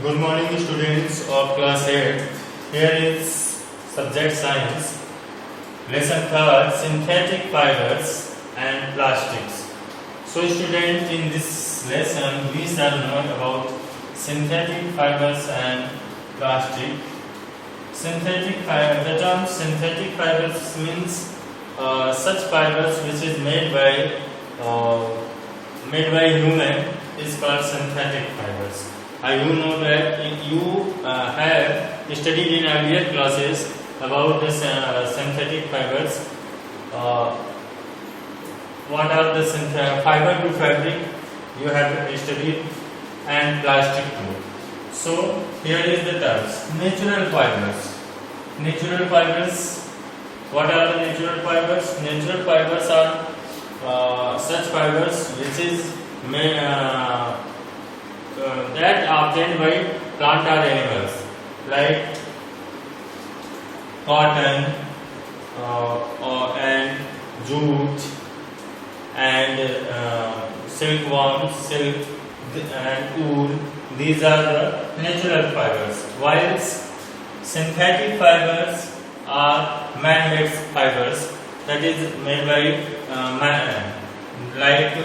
Good morning, students of class 8. Here is subject science, lesson 3, synthetic fibers and plastics. So, students, in this lesson we shall know about synthetic fibers and plastic. The term synthetic fibers means such fibers which is made by human is called synthetic fibers. You know that you have studied in earlier classes about the synthetic fibers. What are the fiber to fabric? You have studied, and plastic too. So here is the terms: natural fibers. Natural fibers. What are the natural fibers? Natural fibers are such fibers which is made. That are obtained by plant or animals, like cotton and jute and silkworm, silk and wool. These are the natural fibers, whilst synthetic fibers are man-made fibers, that is made by man, like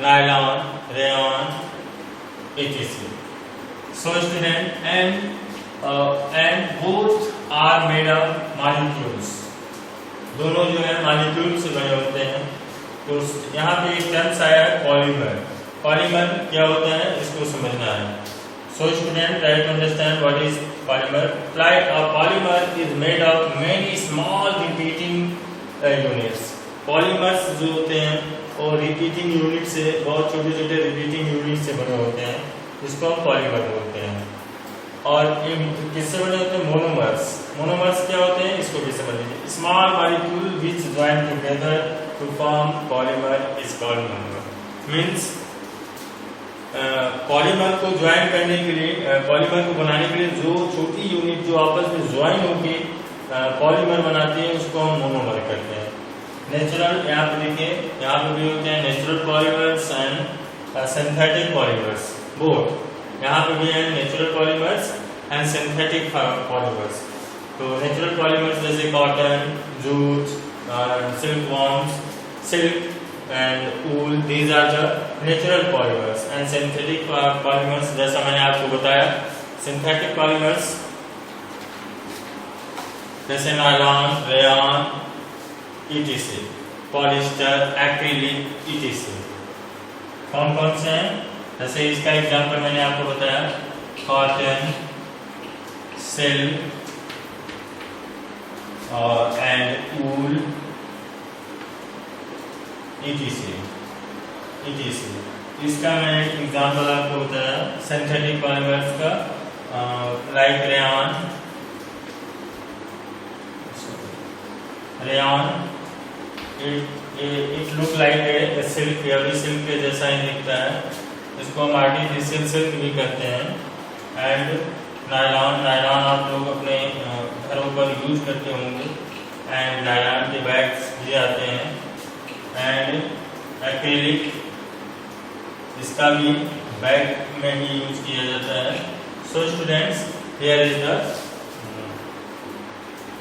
nylon, rayon, etc. So student, and both are made of molecules. दोनों जो है molecules से बने होते हैं. तो यहाँ पे एक टर्म्स आया है पॉलीमर. पॉलीमर क्या होता है इसको समझना है. So student, try to understand what is polymer. Like a polymer is made of many small repeating units. Polymers जो होते हैं और रिपीटिंग यूनिट से, बहुत छोटे छोटे रिपीटिंग यूनिट से बने होते हैं, इसको हम पॉलीमर बोलते हैं. और ये किससे बने होते हैं? मोनोमर्स. मोनोमर्स क्या होते हैं इसको भी समझ लीजिए. Small molecule which join together to form polymer is called monomer. Means polymer को ज्वाइन करने के लिए, पॉलीमर को बनाने के लिए जो छोटी यूनिट जो आपस में ज्वाइन होके पॉलीमर बनाती है उसको हम मोनोमर कहते हैं. नेचुरल, यहाँ पे देखिए, यहाँ पे भी होते हैं natural polymers and synthetic polymers. Both यहाँ पे भी है natural polymers and synthetic polymers. तो नेचुरल पॉलीमर्स जैसे cotton, jute, silkworms, silk and wool, these are the natural polymers. And synthetic polymers जैसा मैंने आपको बताया, सिंथेटिक पॉलीमर्स जैसे nylon, rayon, etc. Polyester, acrylic, etc. कौन कौन से हैं? जैसे इसका एग्जांपल मैंने आपको बताया, cotton, silk and wool, etc. इसका मैंने एग्जांपल आपको बताया सिंथेटिक पॉलीमर्स का, like rayon. It look like a silk, या भी सिल्क के जैसा ही दिखता है. इसको हम आर्टिफिशियल सिल्क भी कहते हैं. एंड नायलॉन आप लोग अपने घरों पर यूज करते होंगे. एंड नायलॉन के बैग्स भी आते हैं. एंड एक्रिलिक, इसका भी बैग में ही यूज किया जाता है. So students, here is the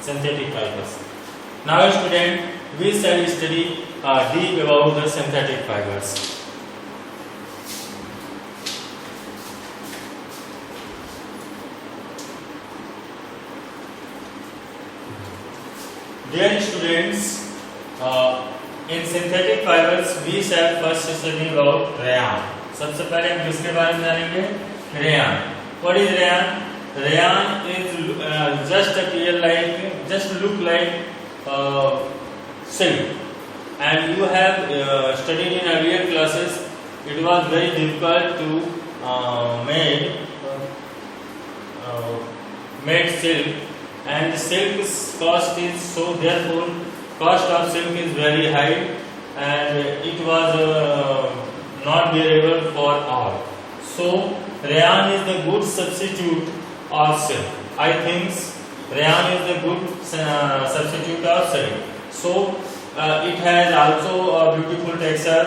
synthetic fibers. Now student, we shall study deep about the synthetic fibers. Dear students, in synthetic fibers we shall first study about rayon. सबसे पहले हम किसके बारे में जानेंगे? Rayon. What is rayon? Rayon is just look like silk. And you have studied in earlier classes. It was very difficult to made silk, and the silk's cost is so, therefore cost of silk is very high, and it was not bearable for all. So rayon is the good substitute of silk. I think rayon is the good substitute of silk. So it has also a beautiful texture,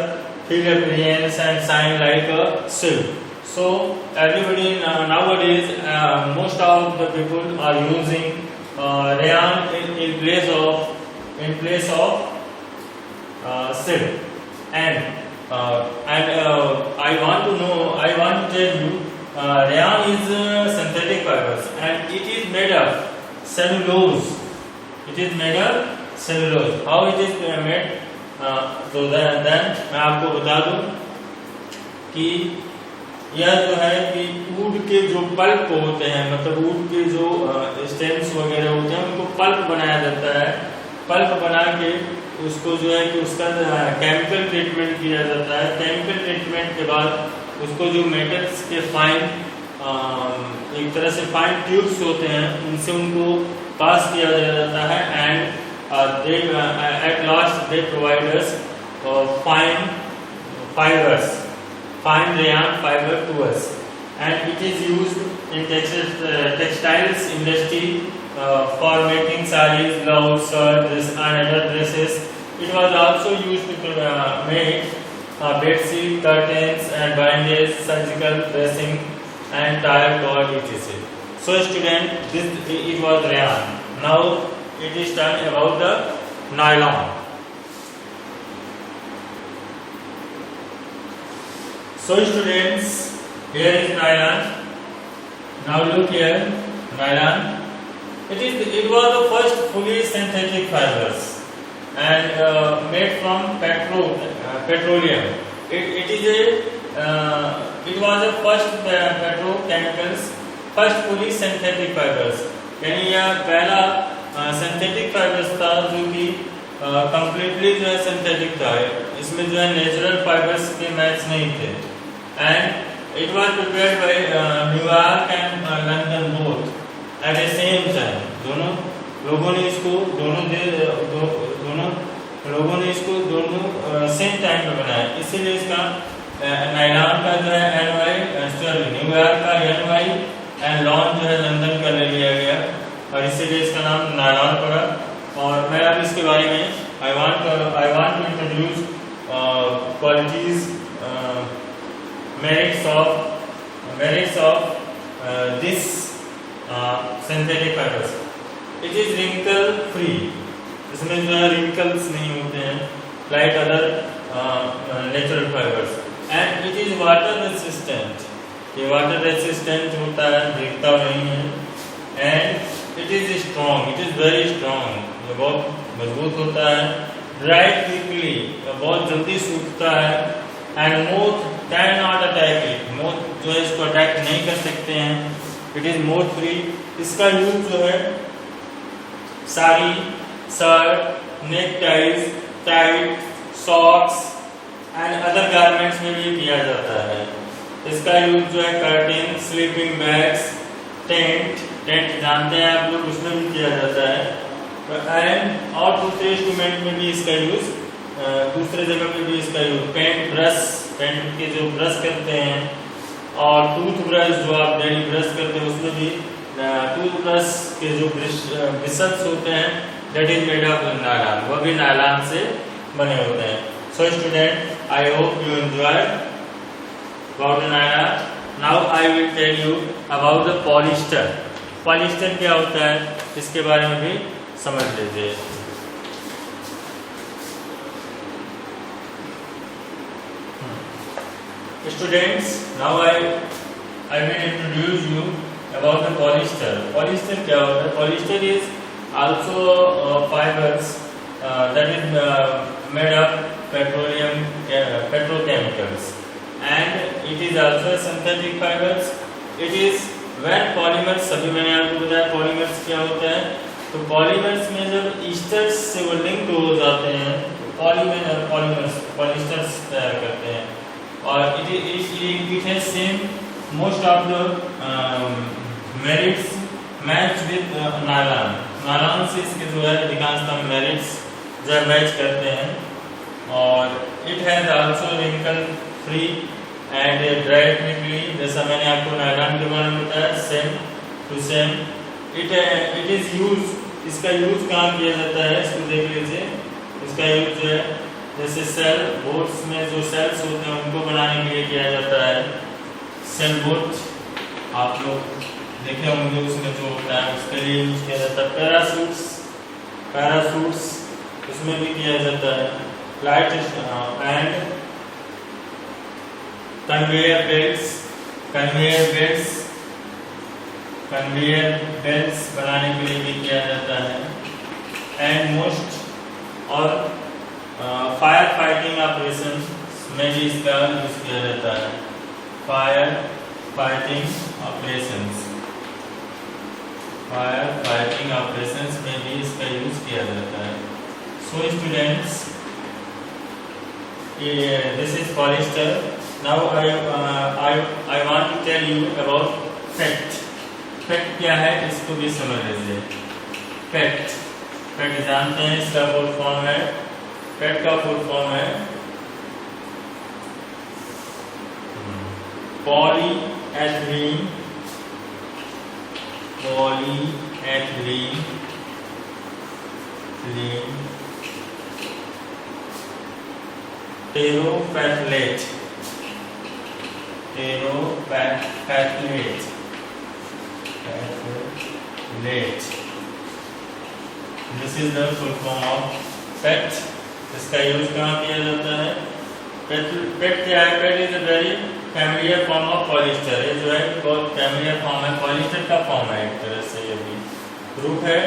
feel appearance and shine like a silk. So everybody nowadays, most of the people are using rayon in place of silk. And I want to tell you, rayon is synthetic fibers and it is made of cellulose. It is made of cellulose. How it is made? So then मैं आपको बता दूं कि यह जो है कि would के जो पल्प होते हैं, मतलब वुड के जो स्टेम्स वगैरह होते हैं, उनको पल्प बनाया जाता है। पल्प बना के उसको जो है कि उसका केमिकल ट्रीटमेंट किया जाता है। केमिकल ट्रीटमेंट के बाद उसको जो मेटल्स के फाइन, एक तरह से फाइन ट्यूब्स होते हैं, उनसे उनको पास किया जाता है। And at last they provide us fine rayon fiber to us, and it is used in textiles industry for making sarees, gloves, shirts and other dresses. It was also used to make bedsheet, curtains and bandages, surgical dressing and tire cord, etc. So student, it was rayon. Now it is done about the nylon. So students, here is nylon. Now look here, nylon. It was the first fully synthetic fibers and made from petroleum. It was the first petrochemicals, first fully synthetic fibers. यानी यह पहला synthetic fibres था जो कि completely जो है synthetic था। इसमें जो है नेचुरल फाइबर्स के मैच नहीं थे। And it was prepared by New York and London both at the same time. दोनों लोगों ने इसको सेम टाइम पे बनाया, इसीलिए इसका नायलॉन का जो है न्यूयॉर्क का NY एंड लॉन जो है लंदन का ले लिया गया और इसीलिए इसका नाम नायलॉन पड़ा। और मैं अब इसके बारे में I want to introduce qualities, merits of this synthetic fibers. It is wrinkle free, इसमें जो है रिंकल्स नहीं होते हैं like other natural fibers. And it is water resistant, ये वाटर रेसिस्टेंट होता है, भीगता नहीं है। And it is strong, it is very strong, ये बहुत मजबूत होता है। ड्राई क्विकली, बहुत जल्दी सूखता है। And moth can not attack it, moth जो है इसको अटैक नहीं कर सकते हैं। It is moth free. इसका यूज जो है sari, shirt, neck ties, tight, socks and other garments में भी किया जाता है। इसका यूज जो है कर्टेन, स्लीपिंग बैग्स, टेंट जानते हैं आप लोग, उसमें भी किया जाता है। एंड और दूसरे इंस्ट्रूमेंट में भी इसका यूज, दूसरे जगह पे भी इसका यूज, पेंट के जो ब्रश करते हैं और टूथब्रश जो आप डेली ब्रश करते हैं उसमें भी टूथब्रश के जो ब्रशेस होते हैं that is made of nylon, वो भी नायलॉन से बने होते हैं। So student, I hope you enjoy about the nylon. Now I will tell you about the polyester. Polyester क्या होता है इसके बारे में भी समझ लीजिए। Students, now I will introduce you about the polyester. Polyester क्या होता है? Polyester is also fibers that is made of petrochemicals. And it is also synthetic fibers. It is when polymers, सभी मैंने आपको बताया polymers क्या होता है। तो polymers में जब esters से वो लिंक हो जाते हैं तो polyesters तैयार करते हैं। और it has same most of the merits match with nylon. Nylon से इसके जो है अधिकांशतः merits जो मैच करते हैं। और it has also wrinkle free and dry quickly, जैसा मैंने आपको नायलॉन के बारे में बताया, same to same. It is use, इसका यूज कहाँ किया जाता है इसको देख लीजिए। इसका यूज जो है जैसे सेल बोर्ड्स में जो सेल्स होते हैं उनको बनाने के लिए किया जाता है। सेलबोट आप लोग देखे होंगे, उसमें जो होता है उसके लिए यूज किया जाता है। पैरासूट्स उसमें भी किया जाता है। फ्लाइट एंड कन्वेयर बेल्ट्स बनाने के लिए भी किया जाता है। एंड मोस्ट और फायर फाइटिंग ऑपरेशन में भी इसका यूज किया जाता है। फायर फाइटिंग ऑपरेशंस में भी इसका यूज किया जाता है। So students, this is polyester. Now I want to tell you about PET. PET क्या है इसको भी समझ लीजिए। PET जानते हैं, इसका फुल फॉर्म है, PET का फुल फॉर्म है polyethylene terephthalate. This is the full form of PET। इसका यूज कहाँ किया जाता है? PET क्या है? PET is a very familiar form of polyester. ये जो है बहुत फैमिलियर फॉर्म है, पॉलिस्टर का फॉर्म है एक तरह से, ये भी ग्रुप है।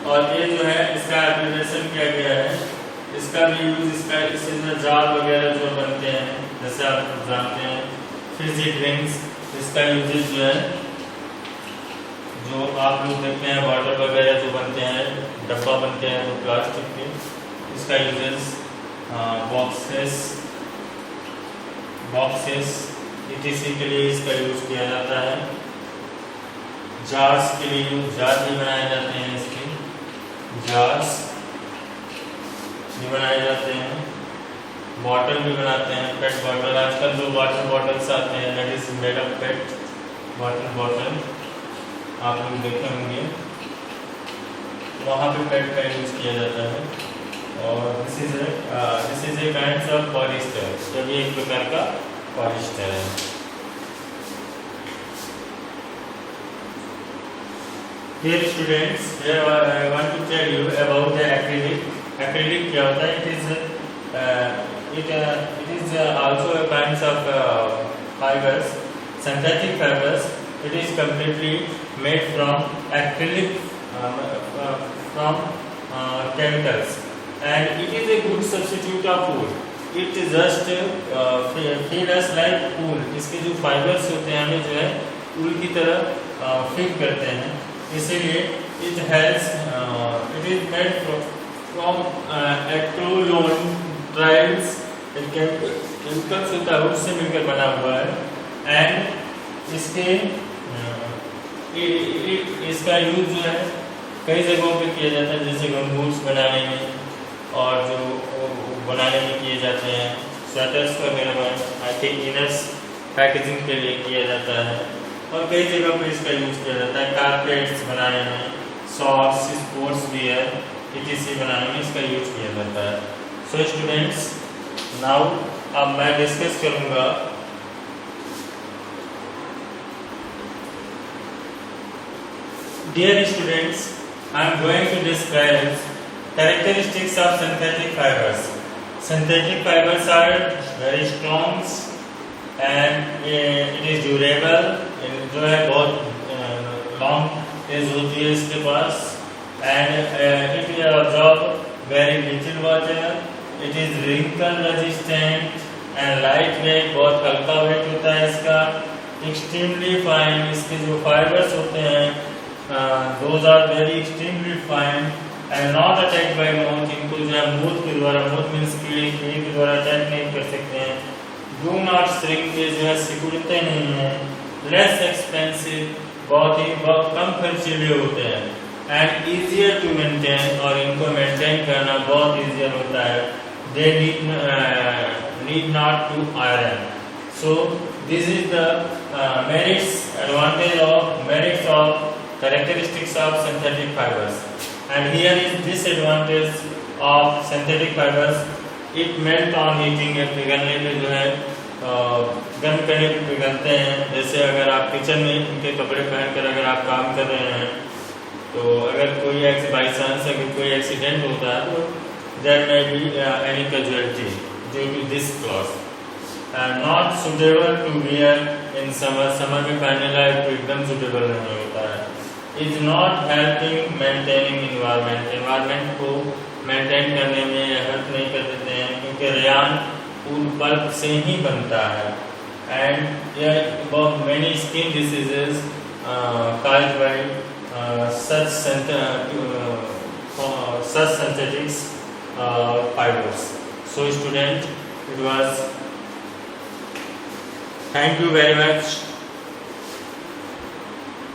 और ये जो है इसका एप्लीकेशन किया गया है, इसका भी यूज इससे जार वगैरह जो बनते हैं, जैसे आप जानते हैं फिजी ड्रिंक्स, इसका यूजेज जो है, जो आप लोग देखते हैं वाटर वगैरह जो बनते हैं, डब्बा बनते हैं जो प्लास्टिक के, इसका यूजेज बॉक्सेस ETC के लिए इसका यूज किया जाता है। जार्स के लिए जार भी बनाए जाते हैं, इसके जार्स भी बनाए जाते हैं। बॉटल भी बनाते हैं, पेट बॉटल। आजकल जो वाटर बॉटल्स आते हैं that is made of pet water bottle, आप लोग देखे होंगे, वहाँ पे पेट का यूज किया जाता है। और this is a kind of polyester, तो ये एक प्रकार का पॉलिस्टर है। Dear students, here I want to tell you about the acrylic. Acrylic क्या होता है? It is also a kinds of fibers, synthetic fibers. It is completely made from acrylic from chemicals, and it is a good substitute of wool. It just feel us like wool. इसके जो fibres होते हैं हमें जो है wool की तरह feel करते हैं, इसीलिए it is made from acrylon trials. Chemicals होता है उससे मिलकर बना हुआ है। एंड इसका यूज जो है कई जगहों पे किया जाता है, जैसे गमबूट्स बनाने में और जो बनाने में किए जाते हैं, स्वेटर्स वगैरह में, आई थिंक इनर्स पैकेजिंग के लिए किया जाता है। और कई जगह पे इसका यूज किया जाता है कारपेट्स बनाने में, सॉक्स, स्पोर्ट्स वियर ETC बनाने में इसका यूज किया जाता है। सो स्टूडेंट्स, नाउ अब मैं डिस्कस करूंगा dear students, I am going to describe characteristics of synthetic fibers. Synthetic fibers are very strong and it is durable. जो है बहुत लॉन्ग एज होती है इसके पास, and it will absorb very little water. It is wrinkle resistant and light weight, बहुत हल्का wait होता है इसका। Extremely fine, इसके जो fibers होते हैं those are very extremely fine and not attacked by moth. इनको जो है moth के द्वारा, moth means कीड़े के द्वारा अटैक नहीं कर सकते हैं। Do not shrink, ये जो है सिकुड़ते नहीं हैं। Less expensive, बहुत कम खर्चीले होते हैं। And easier to maintain, और इनको मेंटेन करना बहुत easier होता है। They need not to iron. So this is the merits of characteristics of synthetic fibers. And here is disadvantage of synthetic fibers. It melt on heating. पिघलने पे जो है गर्म करने पर पिघलते हैं। जैसे अगर आप किचन में इनके कपड़े पहनकर अगर आप काम कर रहे हैं तो अगर कोई बाई चांस अगर कोई एक्सीडेंट होता है तो there may be any casualty due to this cloth. Not suitable to wear in summer, summer में पहनने लायक तो एकदम सुटेबल नहीं होता है। Is not helping maintaining environment, environment को मेंटेन करने में हेल्प नहीं कर देते हैं क्योंकि रेयान वूल पल्प से ही बनता है। And about many skin diseases caused by such synthetics fibers. So student, it was, thank you very much.